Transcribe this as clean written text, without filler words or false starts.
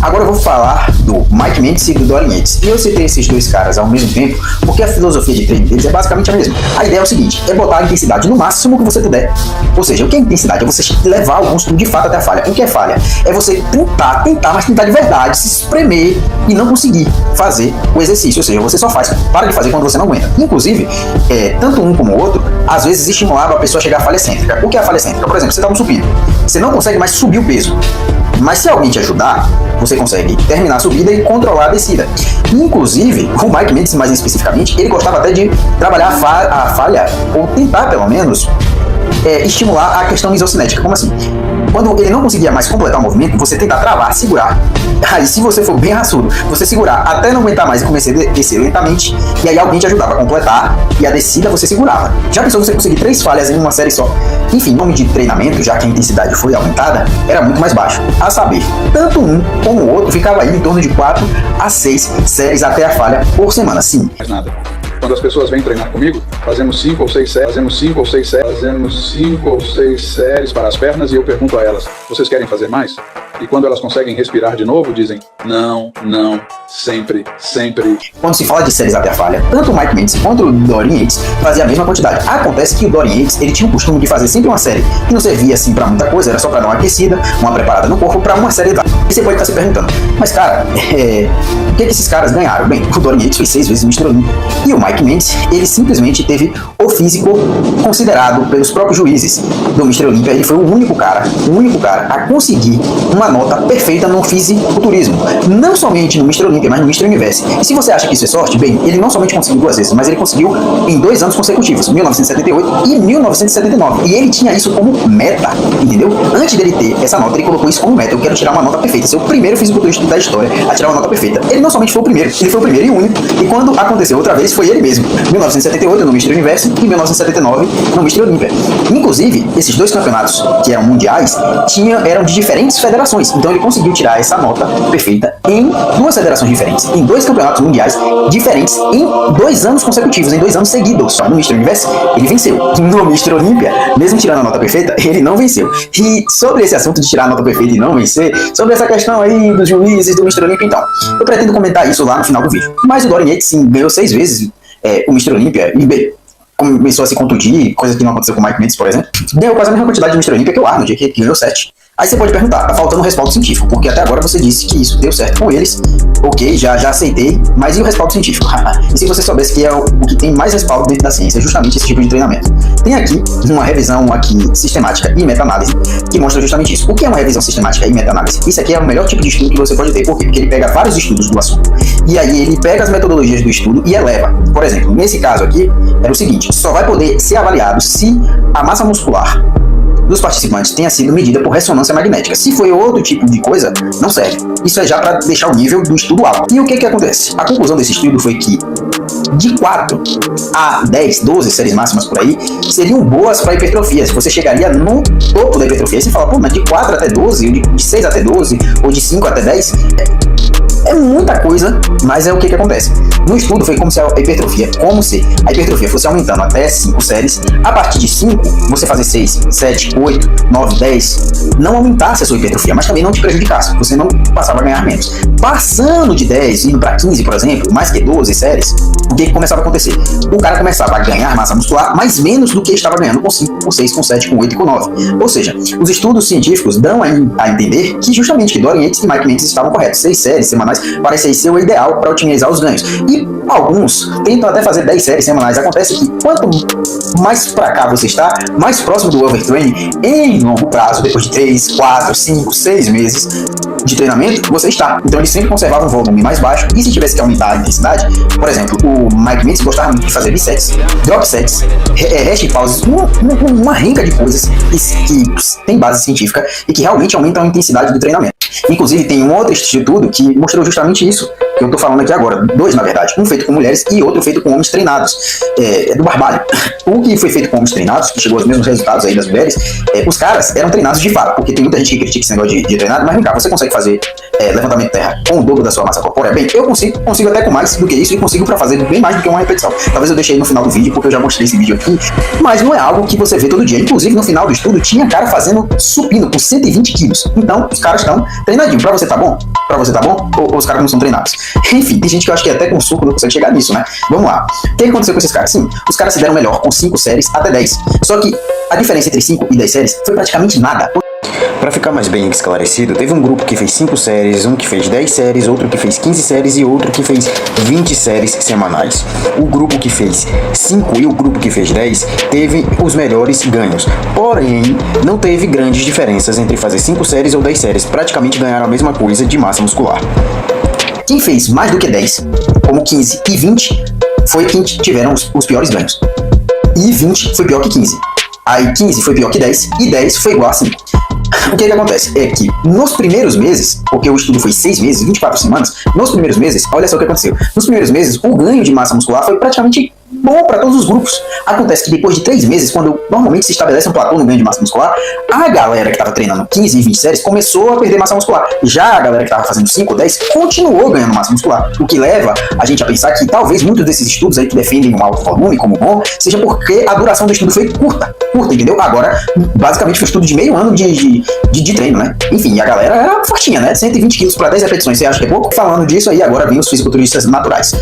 Agora eu vou falar do Mike Mendes e do Dorian Yates. E eu citei esses dois caras ao mesmo tempo porque a filosofia de treino deles é basicamente a mesma. A ideia é o seguinte, é botar a intensidade no máximo que você puder. Ou seja, o que é intensidade? É você levar o músculo de fato até a falha. O que é falha? É você tentar, mas tentar de verdade, se espremer e não conseguir fazer o exercício. Ou seja, você só para de fazer quando você não aguenta. Inclusive, tanto um como o outro, às vezes estimulava a pessoa a chegar à falha excêntrica. O que é a falha excêntrica? Por exemplo, você está no supino. Você não consegue mais subir o peso. Mas se alguém te ajudar, você consegue terminar a subida e controlar a descida. Inclusive, o Mike Mendes, mais especificamente, ele gostava até de trabalhar a falha, ou tentar pelo menos, estimular a questão isocinética. Como assim? Quando ele não conseguia mais completar o movimento, você tentar travar, segurar. Aí, se você for bem raçudo, você segurar até não aguentar mais e começar a descer lentamente, e aí alguém te ajudava a completar, e a descida você segurava. Já pensou você conseguir 3 falhas em uma série só? Enfim, nome de treinamento, já que a intensidade foi aumentada, era muito mais baixo. A saber, tanto um como o outro ficava aí em torno de 4 a 6 séries até a falha por semana. Sim. Mais nada. Quando as pessoas vêm treinar comigo, fazemos 5 ou 6 séries para as pernas e eu pergunto a elas, vocês querem fazer mais? E quando elas conseguem respirar de novo, dizem, não, sempre. Quando se fala de séries até a falha, tanto o Mike Mendes quanto o Dorian Yates faziam a mesma quantidade. Acontece que o Dorian Yates, ele tinha o costume de fazer sempre uma série que não servia assim pra muita coisa, era só pra dar uma aquecida, uma preparada no corpo pra uma série. E você pode estar se perguntando, mas cara, o que esses caras ganharam? Bem, o Dorian Yates fez 6 vezes o Mr. Olympia. E o Mike Mendes, ele simplesmente teve o físico considerado pelos próprios juízes do Mr. Olympia. Ele foi o único cara a conseguir uma nota perfeita no fisiculturismo. Não somente no Mr. Olympia, mas no Mr. Universe. E se você acha que isso é sorte, bem, ele não somente conseguiu 2 vezes, mas ele conseguiu em 2 anos consecutivos, 1978 e 1979. E ele tinha isso como meta, entendeu? Antes dele ter essa nota, ele colocou isso como meta. Eu quero tirar uma nota perfeita, ser o primeiro fisiculturista da história a tirar uma nota perfeita. Ele não somente foi o primeiro, ele foi o primeiro e único. E quando aconteceu outra vez, foi ele mesmo. 1978 no Mr. Universe e 1979 no Mr. Olympia. Inclusive, esses 2 campeonatos, que eram mundiais, eram de diferentes federações. Então ele conseguiu tirar essa nota perfeita em 2 federações diferentes, em 2 campeonatos mundiais diferentes, em 2 anos consecutivos, em 2 anos seguidos. No Mr. Universe, ele venceu. No Mr. Olympia, mesmo tirando a nota perfeita, ele não venceu. E sobre esse assunto de tirar a nota perfeita e não vencer, sobre essa questão aí dos juízes do Mr. Olympia, então, eu pretendo comentar isso lá no final do vídeo. Mas o Dorian Yates, sim, ganhou 6 vezes o Mr. Olympia e começou a se contundir, coisa que não aconteceu com o Mike Mendes, por exemplo. Ganhou quase a mesma quantidade de Mr. Olympia que o Arnold, que ganhou 7. Aí você pode perguntar, tá faltando respaldo científico, porque até agora você disse que isso deu certo com eles, ok, já aceitei, mas e o respaldo científico? E se você soubesse que é o que tem mais respaldo dentro da ciência, justamente esse tipo de treinamento? Tem aqui uma revisão sistemática e meta-análise que mostra justamente isso. O que é uma revisão sistemática e meta-análise? Isso aqui é o melhor tipo de estudo que você pode ter. Por quê? Porque ele pega vários estudos do assunto, e aí ele pega as metodologias do estudo e eleva. Por exemplo, nesse caso aqui, era o seguinte, só vai poder ser avaliado se a massa muscular dos participantes tenha sido medida por ressonância magnética. Se foi outro tipo de coisa, não serve. Isso é já para deixar o nível do estudo alto. E o que acontece? A conclusão desse estudo foi que de 4 a 10, 12 séries máximas por aí, seriam boas para hipertrofia. Você chegaria no topo da hipertrofia. Aí você fala, pô, mas de 4 até 12, ou de 6 até 12, ou de 5 até 10... É muita coisa, mas é o que acontece. No estudo foi como se a hipertrofia fosse aumentando até 5 séries. A partir de 5, você fazer 6, 7, 8, 9, 10, não aumentasse a sua hipertrofia, mas também não te prejudicasse. Você não passava a ganhar menos. Passando de 10, indo para 15, por exemplo, mais que 12 séries, o que começava a acontecer? O cara começava a ganhar massa muscular, mas menos do que estava ganhando com 5, com 6, com 7, com 8 e com 9. Ou seja, os estudos científicos dão a entender que justamente que Dorian Yates e Mike Mendes estavam corretos. 6 séries semanais parece ser o ideal para otimizar os ganhos. E alguns tentam até fazer 10 séries semanais. Acontece que quanto mais para cá você está, mais próximo do overtraining, em longo prazo, depois de 3, 4, 5, 6 meses de treinamento, você está. Então eles sempre conservavam um volume mais baixo, e se tivesse que aumentar a intensidade, por exemplo, o Mike Mendes gostava muito de fazer bisets, drop sets, rest pauses, uma renca de coisas que tem base científica e que realmente aumentam a intensidade do treinamento. Inclusive tem um outro estudo que mostrou justamente isso que eu tô falando aqui agora. 2, na verdade. Um feito com mulheres e outro feito com homens treinados. É do Barbalho. O que foi feito com homens treinados, que chegou aos mesmos resultados aí das mulheres, os caras eram treinados de fato, porque tem muita gente que critica esse negócio de treinado, mas vem cá, você consegue fazer levantamento de terra com o dobro da sua massa corpórea, bem, eu consigo até com mais do que isso e consigo para fazer bem mais do que uma repetição. Talvez eu deixei no final do vídeo, porque eu já mostrei esse vídeo aqui, mas não é algo que você vê todo dia. Inclusive, no final do estudo, tinha cara fazendo supino por 120 quilos. Então, os caras estão treinadinhos. Pra você tá bom? Pra você tá bom? Ou os caras não são treinados? Enfim, tem gente que eu acho que até com suco não consegue chegar nisso, né? Vamos lá. O que aconteceu com esses caras? Sim, os caras se deram melhor com 5 séries até 10. Só que a diferença entre 5 e 10 séries foi praticamente nada. Para ficar mais bem esclarecido, teve um grupo que fez 5 séries, um que fez 10 séries, outro que fez 15 séries e outro que fez 20 séries semanais. O grupo que fez 5 e o grupo que fez 10 teve os melhores ganhos. Porém, não teve grandes diferenças entre fazer 5 séries ou 10 séries. Praticamente ganharam a mesma coisa de massa muscular. Quem fez mais do que 10, como 15 e 20, foi quem tiveram os piores ganhos. E 20 foi pior que 15. Aí 15 foi pior que 10 e 10 foi igual a 5. O que acontece é que nos primeiros meses, porque o estudo foi 6 meses, 24 semanas, nos primeiros meses, olha só o que aconteceu. Nos primeiros meses, o ganho de massa muscular foi praticamente bom para todos os grupos. Acontece que depois de 3 meses, quando normalmente se estabelece um platô no ganho de massa muscular, a galera que estava treinando 15 e 20 séries começou a perder massa muscular. Já a galera que estava fazendo 5 ou 10 continuou ganhando massa muscular. O que leva a gente a pensar que talvez muitos desses estudos aí que defendem um alto volume como bom, seja porque a duração do estudo foi curta, entendeu? Agora, basicamente foi um estudo de meio ano de treino, né? Enfim, a galera era fortinha, né? 120 quilos para 10 repetições. Você acha que é pouco? Falando disso aí, agora vem os fisiculturistas naturais.